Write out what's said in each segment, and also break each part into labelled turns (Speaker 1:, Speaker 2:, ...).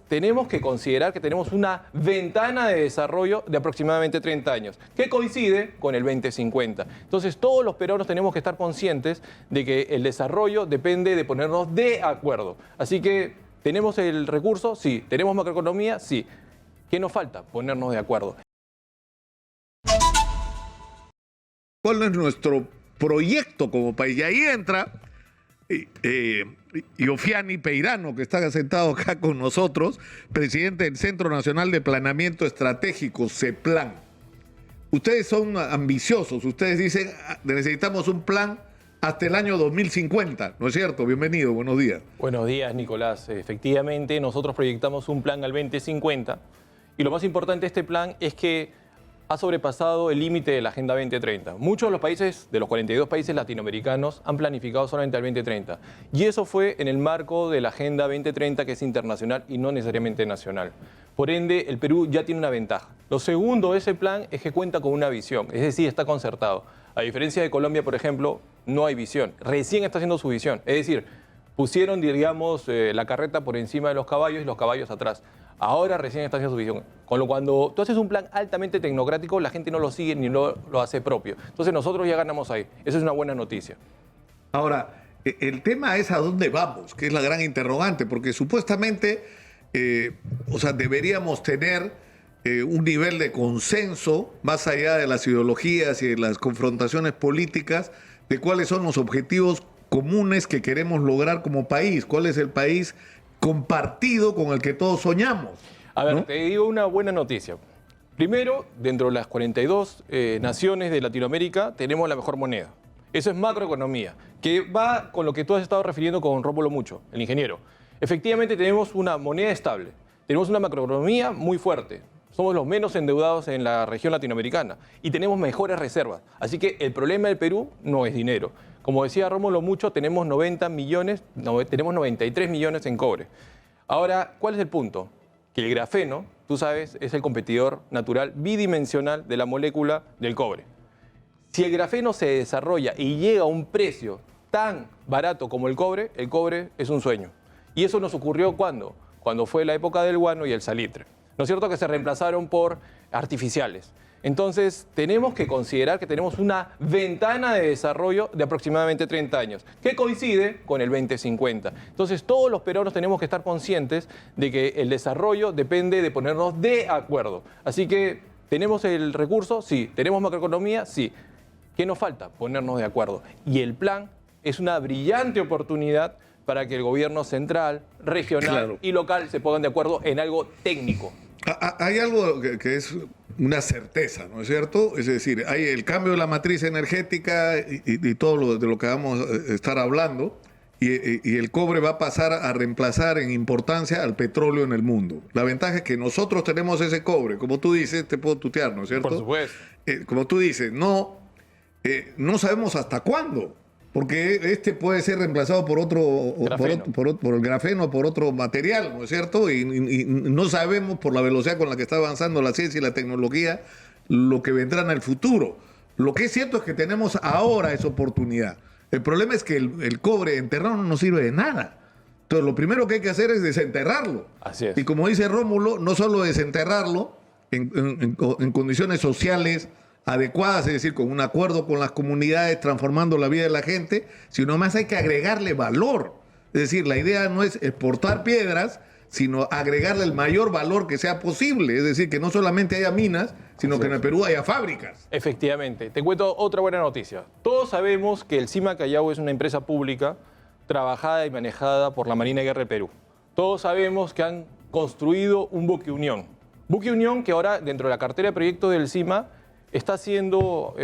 Speaker 1: tenemos que considerar que tenemos una ventana de desarrollo de aproximadamente 30 años, que coincide con el 2050. Entonces, todos los peruanos tenemos que estar conscientes de que el desarrollo depende de ponernos de acuerdo. Así que, ¿tenemos el recurso? Sí. ¿Tenemos macroeconomía? Sí. ¿Qué nos falta? Ponernos de acuerdo.
Speaker 2: ¿Cuál es nuestro proyecto como país? Y ahí entra Iofiani Peirano, que está sentado acá con nosotros, presidente del Centro Nacional de Planeamiento Estratégico, CEPLAN. Ustedes son ambiciosos, ustedes dicen necesitamos un plan hasta el año 2050, ¿no es cierto? Bienvenido, buenos días.
Speaker 1: Buenos días, Nicolás. Efectivamente, nosotros proyectamos un plan al 2050 y lo más importante de este plan es que ha sobrepasado el límite de la Agenda 2030. Muchos de los países, de los 42 países latinoamericanos, han planificado solamente al 2030. Y eso fue en el marco de la Agenda 2030, que es internacional y no necesariamente nacional. Por ende, el Perú ya tiene una ventaja. Lo segundo de ese plan es que cuenta con una visión, es decir, está concertado. A diferencia de Colombia, por ejemplo, no hay visión. Recién está haciendo su visión. Es decir, pusieron, digamos, la carreta por encima de los caballos y los caballos atrás. Ahora recién está haciendo su visión. Con lo cuando tú haces un plan altamente tecnocrático, la gente no lo sigue ni lo hace propio. Entonces nosotros ya ganamos ahí. Esa es una buena noticia.
Speaker 2: Ahora, el tema es a dónde vamos, que es la gran interrogante, porque supuestamente, deberíamos tener un nivel de consenso más allá de las ideologías y de las confrontaciones políticas, de cuáles son los objetivos comunes que queremos lograr como país, cuál es el país compartido con el que todos soñamos.
Speaker 1: A ver,
Speaker 2: ¿no?
Speaker 1: te digo una buena noticia. Primero, dentro de las 42 naciones de Latinoamérica, tenemos la mejor moneda. Eso es macroeconomía, que va con lo que tú has estado refiriendo con Rómulo Mucho, el ingeniero. Efectivamente, tenemos una moneda estable, tenemos una macroeconomía muy fuerte. Somos los menos endeudados en la región latinoamericana y tenemos mejores reservas. Así que el problema del Perú no es dinero. Como decía Rómulo Mucho, tenemos 93 millones en cobre. Ahora, ¿cuál es el punto? Que el grafeno, tú sabes, es el competidor natural bidimensional de la molécula del cobre. Si el grafeno se desarrolla y llega a un precio tan barato como el cobre es un sueño. Y eso nos ocurrió ¿cuándo? Cuando fue la época del guano y el salitre. ¿No es cierto? Que se reemplazaron por artificiales. Entonces, tenemos que considerar que tenemos una ventana de desarrollo de aproximadamente 30 años, que coincide con el 2050. Entonces, todos los peruanos tenemos que estar conscientes de que el desarrollo depende de ponernos de acuerdo. Así que, ¿tenemos el recurso? Sí. ¿Tenemos macroeconomía? Sí. ¿Qué nos falta? Ponernos de acuerdo. Y el plan es una brillante oportunidad para que el gobierno central, regional y local se pongan de acuerdo en algo técnico.
Speaker 2: Hay algo que es una certeza, ¿no es cierto? Es decir, hay el cambio de la matriz energética y todo de lo que vamos a estar hablando, y el cobre va a pasar a reemplazar en importancia al petróleo en el mundo. La ventaja es que nosotros tenemos ese cobre, como tú dices, te puedo tutear, ¿no es cierto?
Speaker 1: Por supuesto.
Speaker 2: Como tú dices, no sabemos hasta cuándo. Porque este puede ser reemplazado por otro, por el grafeno, por otro material, ¿no es cierto? Y no sabemos, por la velocidad con la que está avanzando la ciencia y la tecnología, lo que vendrá en el futuro. Lo que es cierto es que tenemos ahora esa oportunidad. El problema es que el cobre enterrado no nos sirve de nada. Entonces, lo primero que hay que hacer es desenterrarlo.
Speaker 1: Así es.
Speaker 2: Y como dice Rómulo, no solo desenterrarlo en condiciones sociales adecuadas, es decir, con un acuerdo con las comunidades, transformando la vida de la gente, sino más hay que agregarle valor. Es decir, la idea no es exportar piedras, sino agregarle el mayor valor que sea posible. Es decir, que no solamente haya minas, sino que en el Perú haya fábricas.
Speaker 1: Efectivamente. Te cuento otra buena noticia. Todos sabemos que el CIMA Callao es una empresa pública trabajada y manejada por la Marina de Guerra del Perú. Todos sabemos que han construido un buque Unión. Buque Unión que ahora, dentro de la cartera de proyectos del CIMA, está siendo,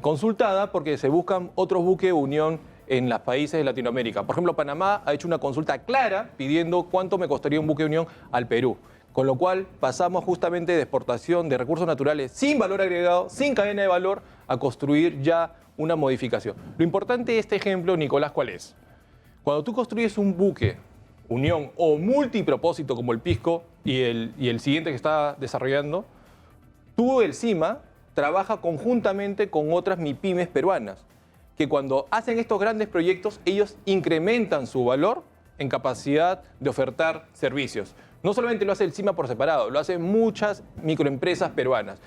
Speaker 1: consultada porque se buscan otros buques Unión en los países de Latinoamérica. Por ejemplo, Panamá ha hecho una consulta clara pidiendo cuánto me costaría un buque Unión al Perú. Con lo cual pasamos justamente de exportación de recursos naturales sin valor agregado, sin cadena de valor, a construir ya una modificación. Lo importante de este ejemplo, Nicolás, ¿cuál es? Cuando tú construyes un buque Unión o multipropósito como el Pisco y el siguiente que está desarrollando, tú, el CIMA, trabaja conjuntamente con otras MIPYMES peruanas, que cuando hacen estos grandes proyectos, ellos incrementan su valor en capacidad de ofertar servicios. No solamente lo hace el CIMA por separado, lo hacen muchas microempresas peruanas.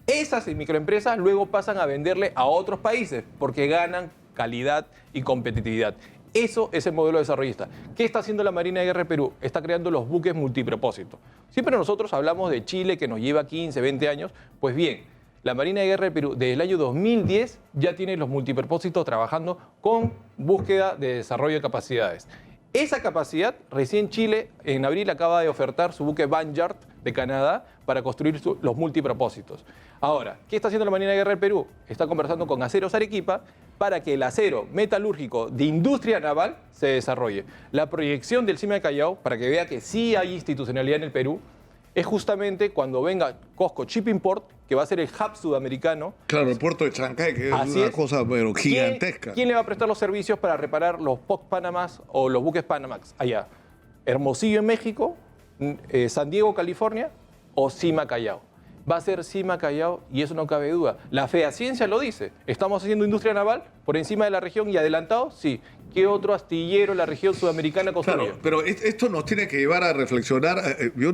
Speaker 1: Esas microempresas luego pasan a venderle a otros países porque ganan calidad y competitividad. Eso es el modelo desarrollista. ¿Qué está haciendo la Marina de Guerra de Perú? Está creando los buques multipropósito. Siempre nosotros hablamos de Chile, que nos lleva 15, 20 años. Pues bien, la Marina de Guerra de Perú, desde el año 2010, ya tiene los multipropósitos trabajando con búsqueda de desarrollo de capacidades. Esa capacidad, recién Chile, en abril, acaba de ofertar su buque Vanguard de Canadá para construir los multipropósitos. Ahora, ¿qué está haciendo la Marina de Guerra del Perú? Está conversando con Aceros Arequipa para que el acero metalúrgico de industria naval se desarrolle. La proyección del CIMA de Callao, para que vea que sí hay institucionalidad en el Perú, es justamente cuando venga COSCO Shipping Port, que va a ser el hub sudamericano.
Speaker 2: Claro, el puerto de Chancay, que es una cosa pero gigantesca.
Speaker 1: ¿Quién le va a prestar los servicios para reparar los POC Panamax o los buques Panamax allá? Hermosillo en México, San Diego, California o CIMA Callao. Va a ser CIMA Callao y eso no cabe duda. La FEACiencia lo dice. Estamos haciendo industria naval por encima de la región y adelantado, sí. ¿Qué otro astillero la región sudamericana construye?
Speaker 2: Claro, pero esto nos tiene que llevar a reflexionar. Yo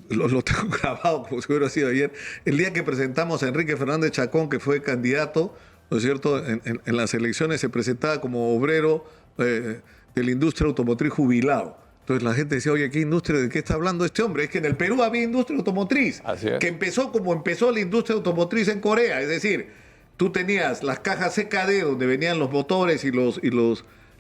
Speaker 2: lo tengo grabado, como si hubiera sido ayer, el día que presentamos a Enrique Fernández Chacón, que fue candidato, ¿no es cierto?, en las elecciones se presentaba como obrero de la industria automotriz jubilado. Entonces la gente decía, oye, ¿qué industria? ¿De qué está hablando este hombre? Es que en el Perú había industria automotriz, que empezó como empezó la industria automotriz en Corea. Es decir, tú tenías las cajas CKD donde venían los motores y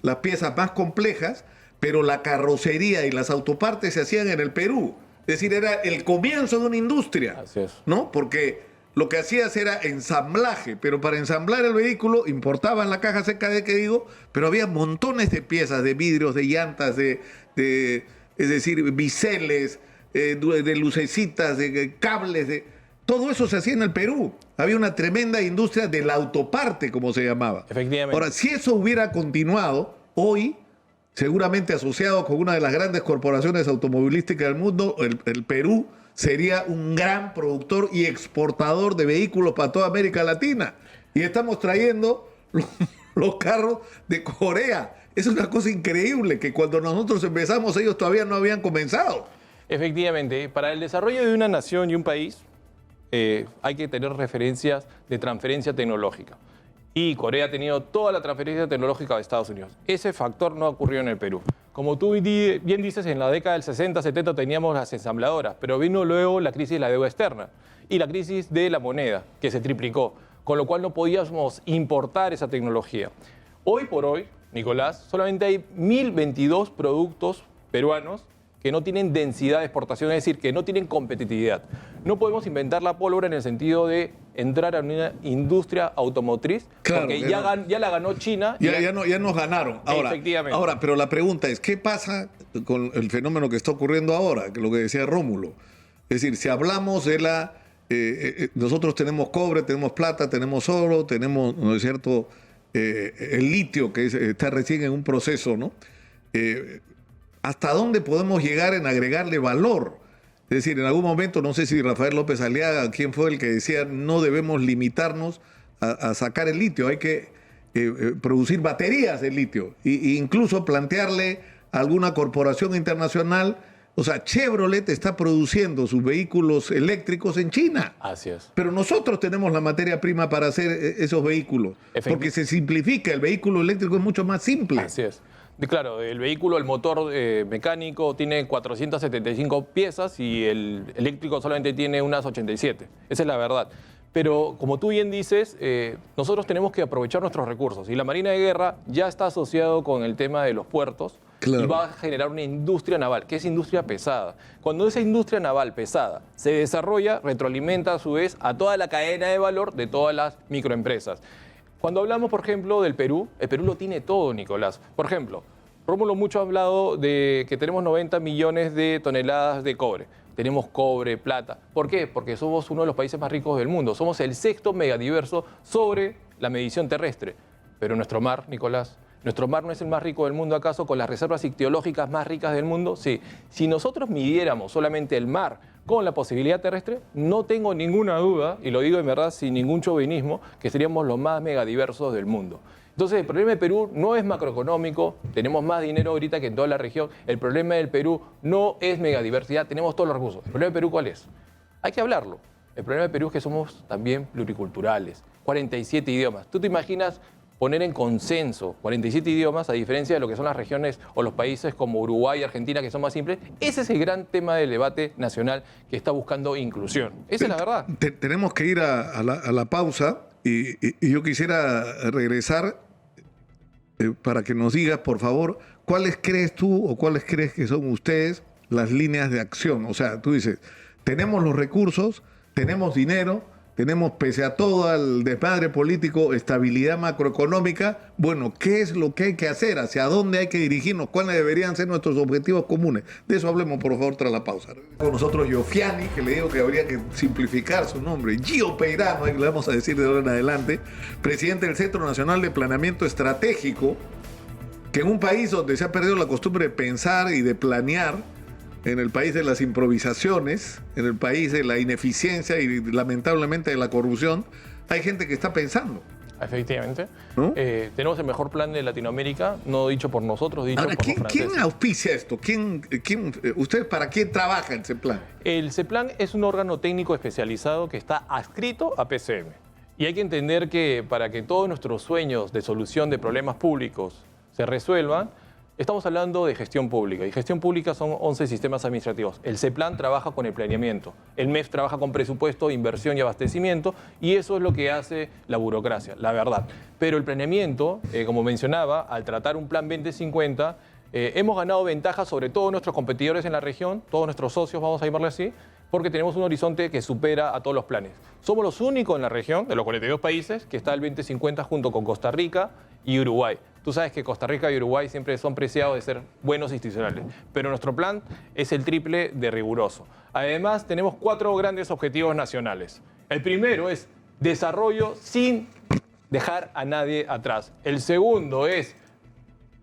Speaker 2: las piezas más complejas, pero la carrocería y las autopartes se hacían en el Perú. Es decir, era el comienzo de una industria.
Speaker 1: Así es.
Speaker 2: ¿No? Porque lo que hacías era ensamblaje, pero para ensamblar el vehículo importaban la caja CKD que digo, pero había montones de piezas, de vidrios, de llantas, es decir, biseles, de lucecitas, de cables, todo eso se hacía en el Perú. Había una tremenda industria de la autoparte, como se llamaba.
Speaker 1: Efectivamente.
Speaker 2: Ahora, si eso hubiera continuado, hoy, seguramente asociado con una de las grandes corporaciones automovilísticas del mundo, el Perú sería un gran productor y exportador de vehículos para toda América Latina. Y estamos trayendo los carros de Corea. Es una cosa increíble que cuando nosotros empezamos ellos todavía no habían comenzado.
Speaker 1: Efectivamente, para el desarrollo de una nación y un país hay que tener referencias de transferencia tecnológica. Y Corea ha tenido toda la transferencia tecnológica de Estados Unidos. Ese factor no ocurrió en el Perú. Como tú bien dices, en la década del 60, 70 teníamos las ensambladoras, pero vino luego la crisis de la deuda externa y la crisis de la moneda, que se triplicó, con lo cual no podíamos importar esa tecnología. Hoy por hoy, Nicolás, solamente hay 1.022 productos peruanos que no tienen densidad de exportación, es decir, que no tienen competitividad. No podemos inventar la pólvora en el sentido de entrar a una industria automotriz, claro, porque ya la ganó China.
Speaker 2: Ya nos ganaron.
Speaker 1: Efectivamente.
Speaker 2: Ahora, pero la pregunta es, ¿qué pasa con el fenómeno que está ocurriendo ahora? Que lo que decía Rómulo. Es decir, si hablamos de nosotros tenemos cobre, tenemos plata, tenemos oro, tenemos, ¿no es cierto?, el litio, que está recién en un proceso, ¿no? ¿Hasta dónde podemos llegar en agregarle valor? Es decir, en algún momento, no sé si Rafael López Aliaga, quién fue el que decía, no debemos limitarnos a sacar el litio, hay que producir baterías de litio e incluso plantearle a alguna corporación internacional. O sea, Chevrolet está produciendo sus vehículos eléctricos en China.
Speaker 1: Así es.
Speaker 2: Pero nosotros tenemos la materia prima para hacer esos vehículos. Porque se simplifica, el vehículo eléctrico es mucho más simple.
Speaker 1: Así es. Claro, el vehículo, el motor mecánico tiene 475 piezas y el eléctrico solamente tiene unas 87. Esa es la verdad. Pero como tú bien dices, nosotros tenemos que aprovechar nuestros recursos. Y la Marina de Guerra ya está asociado con el tema de los puertos. Claro. Y va a generar una industria naval, que es industria pesada. Cuando esa industria naval pesada se desarrolla, retroalimenta a su vez a toda la cadena de valor de todas las microempresas. Cuando hablamos, por ejemplo, del Perú, el Perú lo tiene todo, Nicolás. Por ejemplo, Rómulo mucho ha hablado de que tenemos 90 millones de toneladas de cobre. Tenemos cobre, plata. ¿Por qué? Porque somos uno de los países más ricos del mundo. Somos el sexto megadiverso sobre la medición terrestre. Pero nuestro mar, Nicolás, ¿nuestro mar no es el más rico del mundo acaso, con las reservas ictiológicas más ricas del mundo? Sí. Si nosotros midiéramos solamente el mar con la posibilidad terrestre, no tengo ninguna duda, y lo digo en verdad sin ningún chauvinismo, que seríamos los más megadiversos del mundo. Entonces, el problema de Perú no es macroeconómico, tenemos más dinero ahorita que en toda la región. El problema del Perú no es megadiversidad, tenemos todos los recursos. ¿El problema de Perú cuál es? Hay que hablarlo. El problema de Perú es que somos también pluriculturales, 47 idiomas. ¿Tú te imaginas poner en consenso 47 idiomas, a diferencia de lo que son las regiones o los países como Uruguay y Argentina, que son más simples? Ese es el gran tema del debate nacional que está buscando inclusión. Esa es la verdad.
Speaker 2: Tenemos que ir a la pausa y yo quisiera regresar para que nos digas, por favor, cuáles crees tú o cuáles crees que son ustedes las líneas de acción. O sea, tú dices, tenemos los recursos, tenemos dinero, tenemos, pese a todo el desmadre político, estabilidad macroeconómica. Bueno, ¿qué es lo que hay que hacer? ¿Hacia dónde hay que dirigirnos? ¿Cuáles deberían ser nuestros objetivos comunes? De eso hablemos, por favor, tras la pausa. Con nosotros Yofiani, que le digo que habría que simplificar su nombre, Gio Peirano, le vamos a decir de ahora en adelante, presidente del Centro Nacional de Planeamiento Estratégico, que en un país donde se ha perdido la costumbre de pensar y de planear, en el país de las improvisaciones, en el país de la ineficiencia y lamentablemente de la corrupción, hay gente que está pensando.
Speaker 1: Efectivamente.
Speaker 2: ¿No?
Speaker 1: Tenemos el mejor plan de Latinoamérica, no dicho por nosotros, dicho
Speaker 2: Ahora,
Speaker 1: por los franceses.
Speaker 2: ¿quién auspicia esto? ¿Ustedes para quién trabajan ese plan?
Speaker 1: El CEPLAN es un órgano técnico especializado que está adscrito a PCM. Y hay que entender que para que todos nuestros sueños de solución de problemas públicos se resuelvan, estamos hablando de gestión pública, y gestión pública son 11 sistemas administrativos. El CEPLAN trabaja con el planeamiento, el MEF trabaja con presupuesto, inversión y abastecimiento, y eso es lo que hace la burocracia, la verdad. Pero el planeamiento, como mencionaba, al tratar un plan 2050, hemos ganado ventajas sobre todos nuestros competidores en la región, todos nuestros socios, vamos a llamarle así, porque tenemos un horizonte que supera a todos los planes. Somos los únicos en la región, de los 42 países, que está el 2050 junto con Costa Rica y Uruguay. Tú sabes que Costa Rica y Uruguay siempre son preciados de ser buenos institucionales, pero nuestro plan es el triple de riguroso. Además, tenemos 4 grandes objetivos nacionales. El primero es desarrollo sin dejar a nadie atrás. El segundo es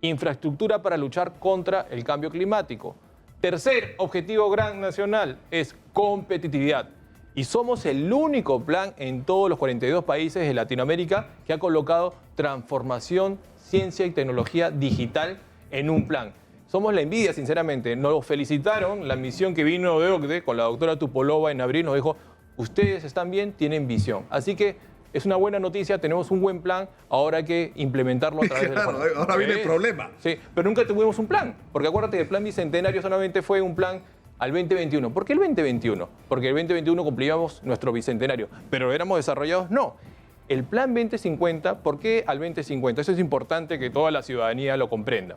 Speaker 1: infraestructura para luchar contra el cambio climático. Tercer objetivo gran nacional es competitividad. Y somos el único plan en todos los 42 países de Latinoamérica que ha colocado transformación, ciencia y tecnología digital en un plan. Somos la envidia, sinceramente. Nos felicitaron la misión que vino de OCDE con la doctora Tupolova en abril. Nos dijo, ustedes están bien, tienen visión. Así que es una buena noticia, tenemos un buen plan, ahora hay que implementarlo a través
Speaker 2: claro,
Speaker 1: del
Speaker 2: ahora viene el problema.
Speaker 1: Sí, pero nunca tuvimos un plan, porque acuérdate que el plan bicentenario solamente fue un plan al 2021. ¿Por qué el 2021? Porque el 2021 cumplíamos nuestro bicentenario, pero éramos desarrollados, no. El plan 2050, ¿por qué al 2050? Eso es importante que toda la ciudadanía lo comprenda.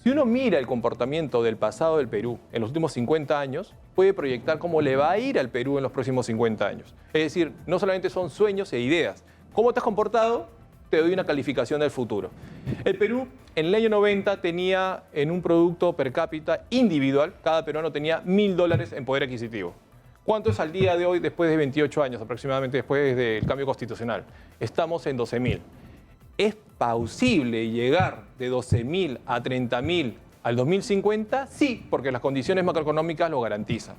Speaker 1: Si uno mira el comportamiento del pasado del Perú en los últimos 50 años, puede proyectar cómo le va a ir al Perú en los próximos 50 años. Es decir, no solamente son sueños e ideas. ¿Cómo te has comportado? Te doy una calificación del futuro. El Perú en el año 90 tenía en un producto per cápita individual, cada peruano tenía $1.000 en poder adquisitivo. ¿Cuánto es al día de hoy, después de 28 años aproximadamente, después del cambio constitucional? Estamos en 12.000. ¿Es plausible llegar de 12.000 a 30.000 al 2050? Sí, porque las condiciones macroeconómicas lo garantizan.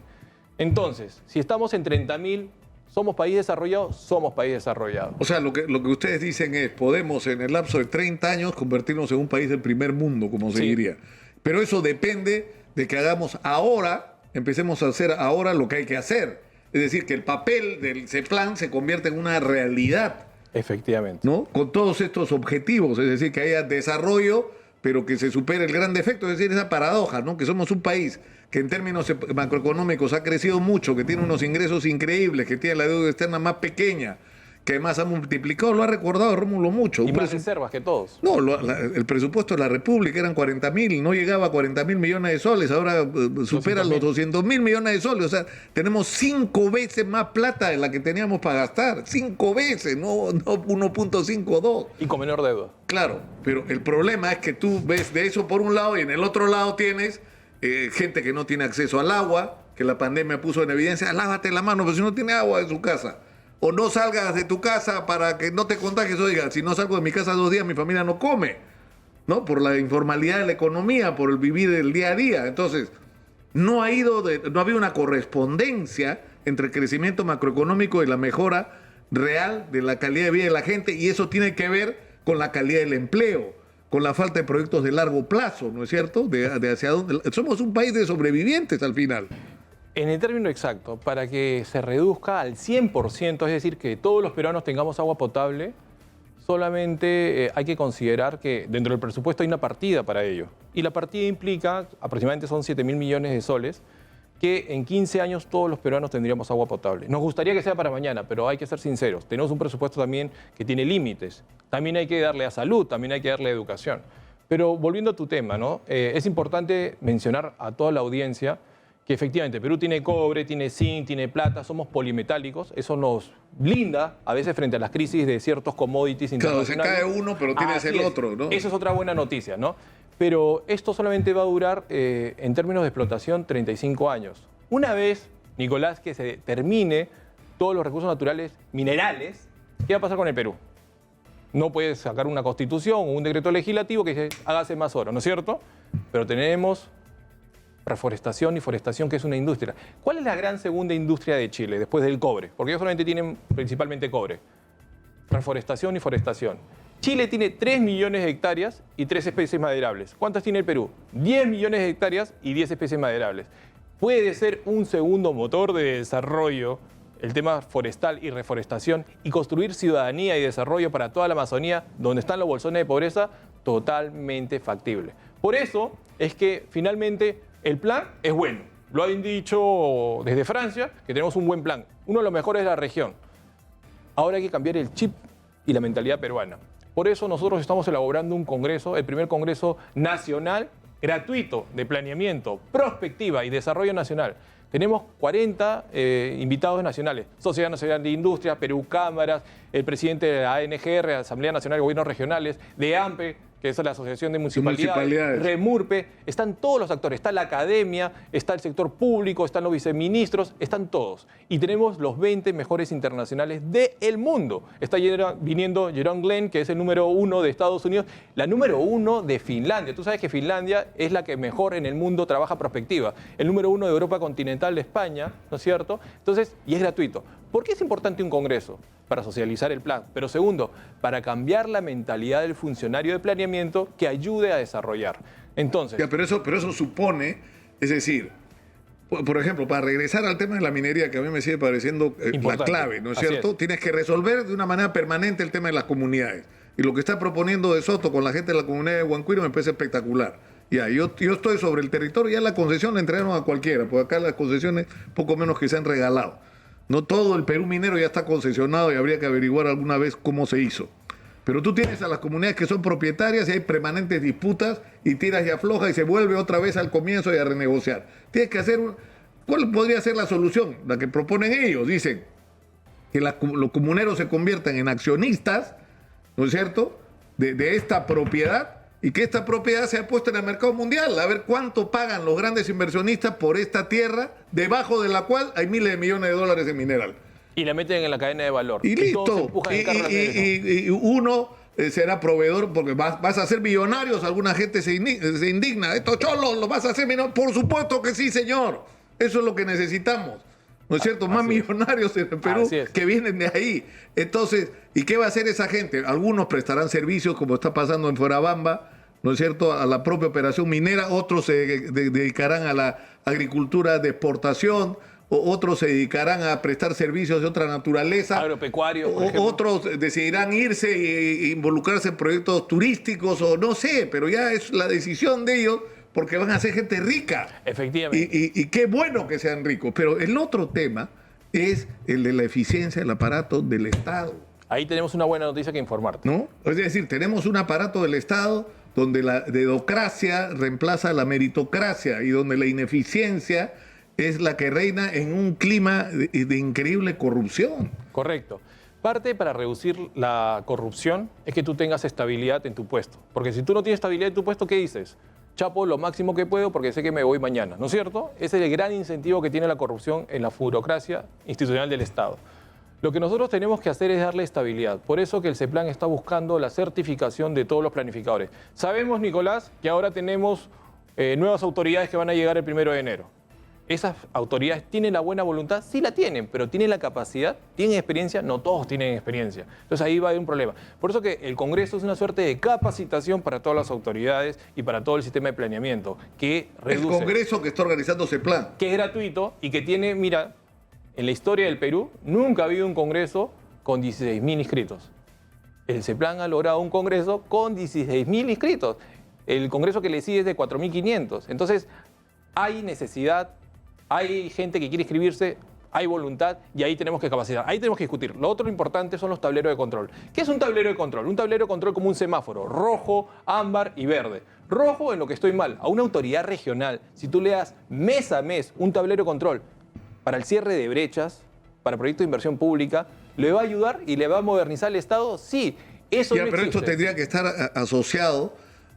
Speaker 1: Entonces, si estamos en 30.000, ¿somos país desarrollado? Somos país desarrollado.
Speaker 2: O sea, lo que ustedes dicen es, podemos en el lapso de 30 años convertirnos en un país del primer mundo, como se diría. Pero eso depende de que hagamos ahora, empecemos a hacer ahora lo que hay que hacer. Es decir, que el papel del CEPLAN se convierta en una realidad.
Speaker 1: Efectivamente.
Speaker 2: ¿No? Con todos estos objetivos, es decir, que haya desarrollo, pero que se supere el gran defecto, es decir, esa paradoja, ¿no? Que somos un país que en términos macroeconómicos ha crecido mucho, que tiene unos ingresos increíbles, que tiene la deuda externa más pequeña, que además ha multiplicado, lo ha recordado Rómulo mucho.
Speaker 1: Y más reservas que todos.
Speaker 2: No, el presupuesto de la República eran 40.000, no llegaba a 40.000 millones de soles, ahora supera los 200.000 millones de soles. O sea, tenemos 5 veces más plata de la que teníamos para gastar. 5 veces, no 1.52.
Speaker 1: Y con menor deuda.
Speaker 2: Claro, pero el problema es que tú ves de eso por un lado y en el otro lado tienes gente que no tiene acceso al agua, que la pandemia puso en evidencia. Lávate la mano, pero si no tiene agua en su casa. O no salgas de tu casa para que no te contagies. Oiga, si no salgo de mi casa 2 días, mi familia no come, ¿no? Por la informalidad de la economía, por el vivir el día a día. Entonces, no ha habido una correspondencia entre el crecimiento macroeconómico y la mejora real de la calidad de vida de la gente, y eso tiene que ver con la calidad del empleo, con la falta de proyectos de largo plazo, ¿no es cierto? De hacia dónde. Somos un país de sobrevivientes al final.
Speaker 1: En el término exacto, para que se reduzca al 100%, es decir, que todos los peruanos tengamos agua potable, solamente hay que considerar que dentro del presupuesto hay una partida para ello. Y la partida implica, aproximadamente son 7.000 millones de soles, que en 15 años todos los peruanos tendríamos agua potable. Nos gustaría que sea para mañana, pero hay que ser sinceros. Tenemos un presupuesto también que tiene límites. También hay que darle a salud, también hay que darle a educación. Pero volviendo a tu tema, ¿no? Es importante mencionar a toda la audiencia que efectivamente Perú tiene cobre, tiene zinc, tiene plata, somos polimetálicos, eso nos blinda a veces frente a las crisis de ciertos commodities internacionales.
Speaker 2: Claro, se cae uno, pero tienes el otro, ¿no?
Speaker 1: Eso es otra buena noticia, ¿no? Pero esto solamente va a durar, en términos de explotación, 35 años. Una vez, Nicolás, que se termine todos los recursos naturales minerales, ¿qué va a pasar con el Perú? No puedes sacar una constitución o un decreto legislativo que dice, hágase más oro, ¿no es cierto? Pero tenemos reforestación y forestación, que es una industria. ¿Cuál es la gran segunda industria de Chile después del cobre? Porque ellos solamente tienen principalmente cobre. Reforestación y forestación. Chile tiene 3 millones de hectáreas y 3 especies maderables. ¿Cuántas tiene el Perú? 10 millones de hectáreas y 10 especies maderables. Puede ser un segundo motor de desarrollo el tema forestal y reforestación y construir ciudadanía y desarrollo para toda la Amazonía, donde están los bolsones de pobreza, totalmente factible. Por eso es que finalmente el plan es bueno. Lo han dicho desde Francia, que tenemos un buen plan, uno de los mejores de la región. Ahora hay que cambiar el chip y la mentalidad peruana. Por eso nosotros estamos elaborando un congreso, el primer congreso nacional gratuito de planeamiento, prospectiva y desarrollo nacional. Tenemos 40 invitados nacionales, Sociedad Nacional de Industria, Perú Cámaras, el presidente de la ANGR, Asamblea Nacional de Gobiernos Regionales, de AMPE, que es la Asociación de Municipalidades, Remurpe, están todos los actores, está la academia, está el sector público, están los viceministros, están todos. Y tenemos los 20 mejores internacionales del mundo. Está viniendo Jerome Glenn, que es el número 1 de Estados Unidos, la número 1 de Finlandia. Tú sabes que Finlandia es la que mejor en el mundo trabaja prospectiva. El número 1 de Europa continental de España, ¿no es cierto? Entonces, y es gratuito. ¿Por qué es importante un congreso? Para socializar el plan. Pero segundo, para cambiar la mentalidad del funcionario de planeamiento que ayude a desarrollar. Entonces...
Speaker 2: Ya, pero eso supone, es decir, por ejemplo, para regresar al tema de la minería, que a mí me sigue pareciendo la clave, ¿no es cierto? Tienes que resolver de una manera permanente el tema de las comunidades. Y lo que está proponiendo De Soto con la gente de la comunidad de Huancuiro me parece espectacular. Ya, yo estoy sobre el territorio, ya la concesión la entregaron a cualquiera, porque acá las concesiones poco menos que se han regalado. No todo el Perú minero ya está concesionado y habría que averiguar alguna vez cómo se hizo. Pero tú tienes a las comunidades que son propietarias y hay permanentes disputas y tiras y aflojas y se vuelve otra vez al comienzo y a renegociar. Tienes que hacer... ¿Cuál podría ser la solución? La que proponen ellos. Dicen que los comuneros se conviertan en accionistas, ¿no es cierto?, de esta propiedad, y que esta propiedad sea puesta en el mercado mundial, a ver cuánto pagan los grandes inversionistas por esta tierra, debajo de la cual hay miles de millones de dólares en mineral.
Speaker 1: Y la meten en la cadena de valor.
Speaker 2: Y listo. Y uno será proveedor, porque vas a ser millonarios, alguna gente se indigna. Estos cholos los vas a hacer millonarios. Por supuesto que sí, señor. Eso es lo que necesitamos. ¿No es cierto? Más millonarios en el Perú que vienen de ahí. Entonces, ¿y qué va a hacer esa gente? Algunos prestarán servicios, como está pasando en Fuerabamba, ¿no es cierto?, a la propia operación minera. Otros se dedicarán a la agricultura de exportación. Otros se dedicarán a prestar servicios de otra naturaleza.
Speaker 1: Agropecuario, por ejemplo.
Speaker 2: Otros decidirán irse e involucrarse en proyectos turísticos o no sé, pero ya es la decisión de ellos, porque van a ser gente rica.
Speaker 1: Efectivamente.
Speaker 2: Y qué bueno que sean ricos. Pero el otro tema es el de la eficiencia del aparato del Estado.
Speaker 1: Ahí tenemos una buena noticia que informarte.
Speaker 2: ¿No? Es decir, tenemos un aparato del Estado donde la dedocracia reemplaza la meritocracia y donde la ineficiencia es la que reina en un clima de increíble corrupción.
Speaker 1: Correcto. Parte para reducir la corrupción es que tú tengas estabilidad en tu puesto. Porque si tú no tienes estabilidad en tu puesto, ¿qué dices? Chapo lo máximo que puedo porque sé que me voy mañana, ¿no es cierto? Ese es el gran incentivo que tiene la corrupción en la burocracia institucional del Estado. Lo que nosotros tenemos que hacer es darle estabilidad. Por eso que el CEPLAN está buscando la certificación de todos los planificadores. Sabemos, Nicolás, que ahora tenemos nuevas autoridades que van a llegar el 1 de enero. ¿Esas autoridades tienen la buena voluntad? Sí la tienen, pero ¿tienen la capacidad? ¿Tienen experiencia? No todos tienen experiencia. Entonces ahí va a haber un problema. Por eso que el Congreso es una suerte de capacitación para todas las autoridades y para todo el sistema de planeamiento, que reduce...
Speaker 2: El Congreso que está organizando ese plan.
Speaker 1: Que es gratuito y que tiene, mira, en la historia del Perú nunca ha habido un Congreso con 16.000 inscritos. El CEPLAN ha logrado un Congreso con 16.000 inscritos. El Congreso que le sigue es de 4.500. Entonces, hay necesidad, hay gente que quiere inscribirse, hay voluntad y ahí tenemos que capacitar. Ahí tenemos que discutir. Lo otro importante son los tableros de control. ¿Qué es un tablero de control? Un tablero de control como un semáforo, rojo, ámbar y verde. Rojo en lo que estoy mal. A una autoridad regional, si tú le das mes a mes un tablero de control para el cierre de brechas, para proyectos de inversión pública, ¿le va a ayudar y le va a modernizar el Estado? Sí, eso
Speaker 2: ya,
Speaker 1: no
Speaker 2: pero
Speaker 1: existe.
Speaker 2: esto tendría que estar asociado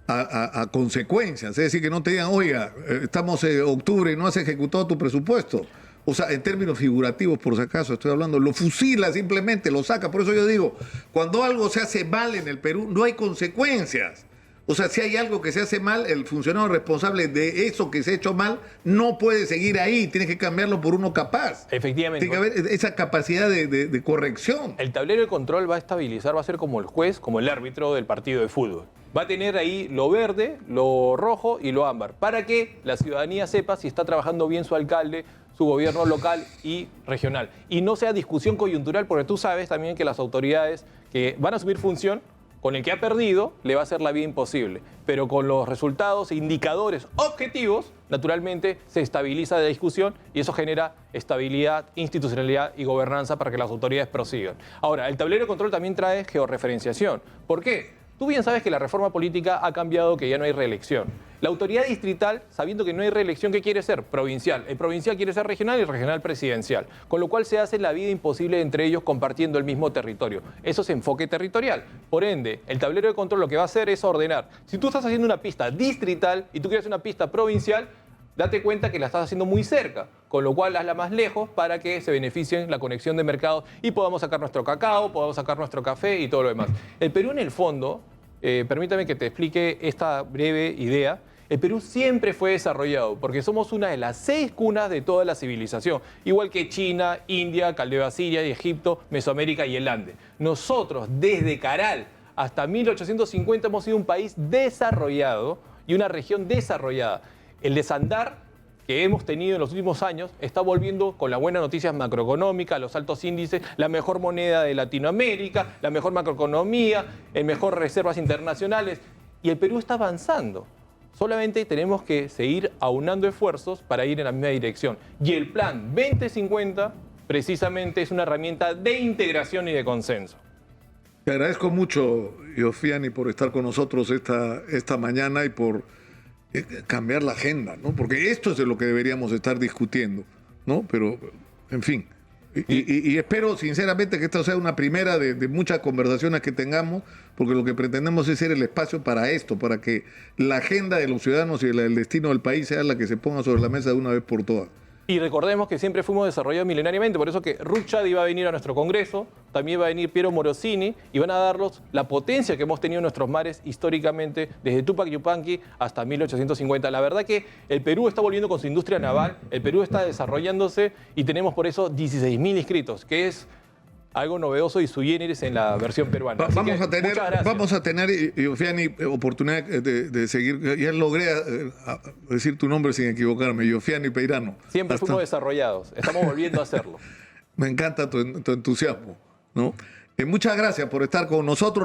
Speaker 2: a consecuencias. Es decir, que no te digan, oiga, estamos en octubre y no has ejecutado tu presupuesto. O sea, en términos figurativos, por si acaso, estoy hablando, lo fusila simplemente, lo saca. Por eso yo digo, cuando algo se hace mal en el Perú, no hay consecuencias. O sea, si hay algo que se hace mal, el funcionario responsable de eso que se ha hecho mal no puede seguir ahí, tienes que cambiarlo por uno capaz.
Speaker 1: Efectivamente.
Speaker 2: Tiene que haber esa capacidad de corrección.
Speaker 1: El tablero de control va a estabilizar, va a ser como el juez, como el árbitro del partido de fútbol. Va a tener ahí lo verde, lo rojo y lo ámbar, para que la ciudadanía sepa si está trabajando bien su alcalde, su gobierno local y regional. Y no sea discusión coyuntural, porque tú sabes también que las autoridades que van a asumir función, con el que ha perdido, le va a hacer la vida imposible. Pero con los resultados e indicadores objetivos, naturalmente se estabiliza la discusión y eso genera estabilidad, institucionalidad y gobernanza para que las autoridades prosigan. Ahora, el tablero de control también trae georreferenciación. ¿Por qué? Tú bien sabes que la reforma política ha cambiado, que ya no hay reelección. La autoridad distrital, sabiendo que no hay reelección, ¿qué quiere ser? Provincial. El provincial quiere ser regional y el regional presidencial. Con lo cual se hace la vida imposible entre ellos compartiendo el mismo territorio. Eso es enfoque territorial. Por ende, el tablero de control lo que va a hacer es ordenar. Si tú estás haciendo una pista distrital y tú quieres una pista provincial, date cuenta que la estás haciendo muy cerca, con lo cual hazla más lejos para que se beneficien la conexión de mercados y podamos sacar nuestro cacao, podamos sacar nuestro café y todo lo demás. El Perú en el fondo, permítame que te explique esta breve idea. El Perú siempre fue desarrollado porque somos una de las 6 cunas de toda la civilización, igual que China, India, Caldea Siria, Egipto, Mesoamérica y el Ande. Nosotros, desde Caral hasta 1850, hemos sido un país desarrollado y una región desarrollada. El desandar que hemos tenido en los últimos años está volviendo con las buenas noticias macroeconómicas, los altos índices, la mejor moneda de Latinoamérica, la mejor macroeconomía, el mejor reservas internacionales. Y el Perú está avanzando. Solamente tenemos que seguir aunando esfuerzos para ir en la misma dirección. Y el Plan 2050 precisamente es una herramienta de integración y de consenso.
Speaker 2: Te agradezco mucho, Yofiani, por estar con nosotros esta mañana y por cambiar la agenda, ¿no? Porque esto es de lo que deberíamos estar discutiendo, ¿no? Pero, en fin. Y espero sinceramente que esta sea una primera de muchas conversaciones que tengamos, porque lo que pretendemos es ser el espacio para esto, para que la agenda de los ciudadanos y el destino del país sea la que se ponga sobre la mesa de una vez por todas.
Speaker 1: Y recordemos que siempre fuimos desarrollados milenariamente, por eso que Ruth Chadi va a venir a nuestro Congreso, también va a venir Piero Morosini y van a darnos la potencia que hemos tenido en nuestros mares históricamente, desde Tupac Yupanqui hasta 1850. La verdad que el Perú está volviendo con su industria naval, el Perú está desarrollándose y tenemos por eso 16.000 inscritos, que es algo novedoso y sui generis en la versión peruana.
Speaker 2: Vamos a tener, Yofiani, oportunidad de seguir. Ya logré decir tu nombre sin equivocarme, Yofiani Peirano.
Speaker 1: Siempre fuimos desarrollados, estamos volviendo a hacerlo.
Speaker 2: Me encanta tu entusiasmo, ¿no? Muchas gracias por estar con nosotros.